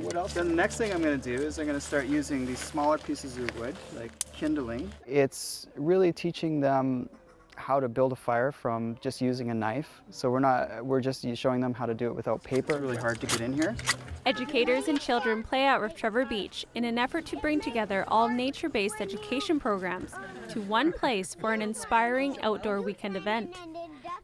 What else? Then the next thing I'm going to do is I'm going to start using these smaller pieces of wood, like kindling. It's really teaching them how to build a fire from just using a knife. So we're just showing them how to do it without paper. It's really hard to get in here. Educators and children play out with Trevor Beach in an effort to bring together all nature-based education programs to one place for an inspiring outdoor weekend event.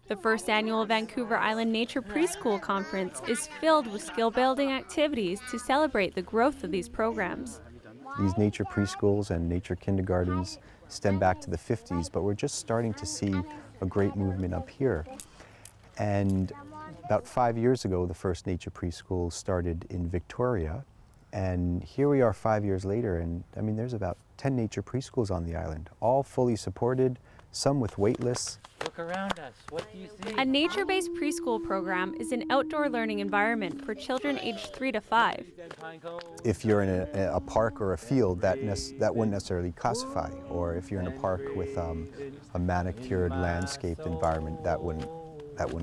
The first annual Vancouver Island Nature Preschool Conference is filled with skill-building activities to celebrate the growth of these programs. These nature preschools and nature kindergartens stem back to the 50s, but we're just starting to see a great movement up here. And about 5 years ago, the first nature preschool started in Victoria. And here we are 5 years later, and I mean, there's about 10 nature preschools on the island, all fully supported, some with wait lists. Look around us. What do you see? A nature-based preschool program is an outdoor learning environment for children aged 3 to 5. If you're in a park or a field, that wouldn't necessarily classify. Or if you're in a park with a manicured landscaped environment, that wouldn't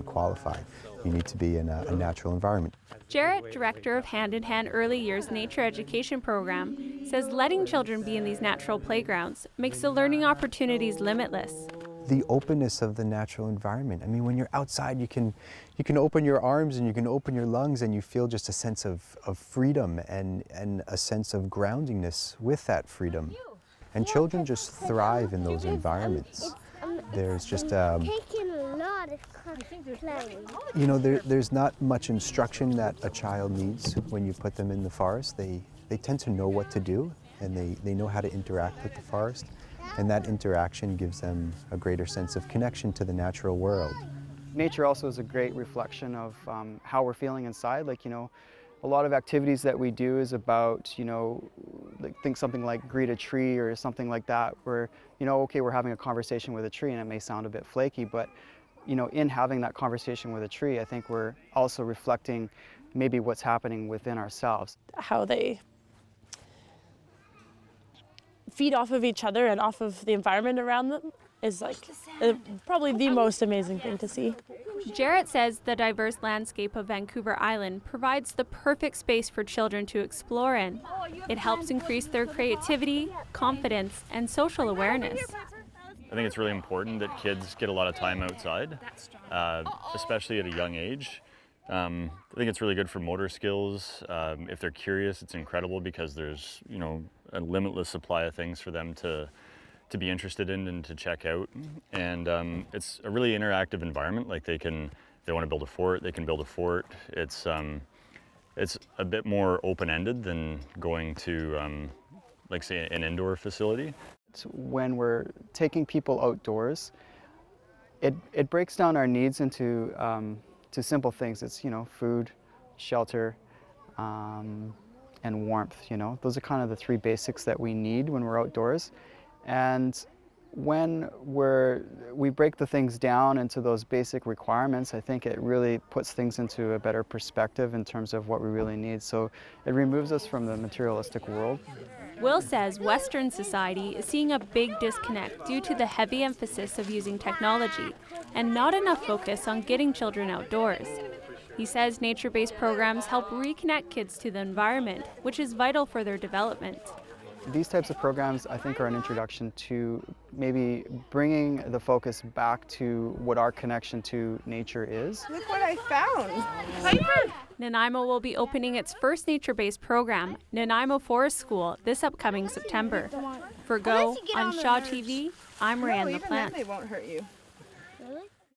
qualify. You need to be in a natural environment. Jarrett, director of Hand in Hand Early Years Nature Education Program, says letting children be in these natural playgrounds makes the learning opportunities limitless. The openness of the natural environment. I mean, when you're outside, you can open your arms and you can open your lungs and you feel just a sense of freedom and a sense of groundingness with that freedom. And children just thrive in those environments. There's just, you know, there's not much instruction that a child needs when you put them in the forest. They tend to know what to do, and they know how to interact with the forest. And that interaction gives them a greater sense of connection to the natural world. Nature also is a great reflection of how we're feeling inside. Like, you know, a lot of activities that we do is about, you know, like think something like greet a tree or something like that, where, you know, okay, we're having a conversation with a tree and it may sound a bit flaky, but, you know, in having that conversation with a tree, I think we're also reflecting maybe what's happening within ourselves. How they feed off of each other and off of the environment around them is like probably the most amazing thing to see. Jarrett says the diverse landscape of Vancouver Island provides the perfect space for children to explore in. It helps increase their creativity, confidence, and social awareness. I think it's really important that kids get a lot of time outside, especially at a young age. I think it's really good for motor skills. If they're curious, it's incredible because there's, you know, a limitless supply of things for them to be interested in and to check out. And it's a really interactive environment. Like if they want to build a fort, they can build a fort. It's a bit more open-ended than going to, like say, an indoor facility. When we're taking people outdoors, it breaks down our needs into to simple things. It's, you know, food, shelter, and warmth. You know, those are kind of the three basics that we need when we're outdoors. And when we break the things down into those basic requirements, I think it really puts things into a better perspective in terms of what we really need. So it removes us from the materialistic world. Will says Western society is seeing a big disconnect due to the heavy emphasis of using technology and not enough focus on getting children outdoors. He says nature-based programs help reconnect kids to the environment, which is vital for their development. These types of programs, I think, are an introduction to maybe bringing the focus back to what our connection to nature is. Look what I found! Nanaimo will be opening its first nature-based program, Nanaimo Forest School, this upcoming September. For Go on Shaw TV, I'm Ryan LaPlante. They won't hurt you. Really?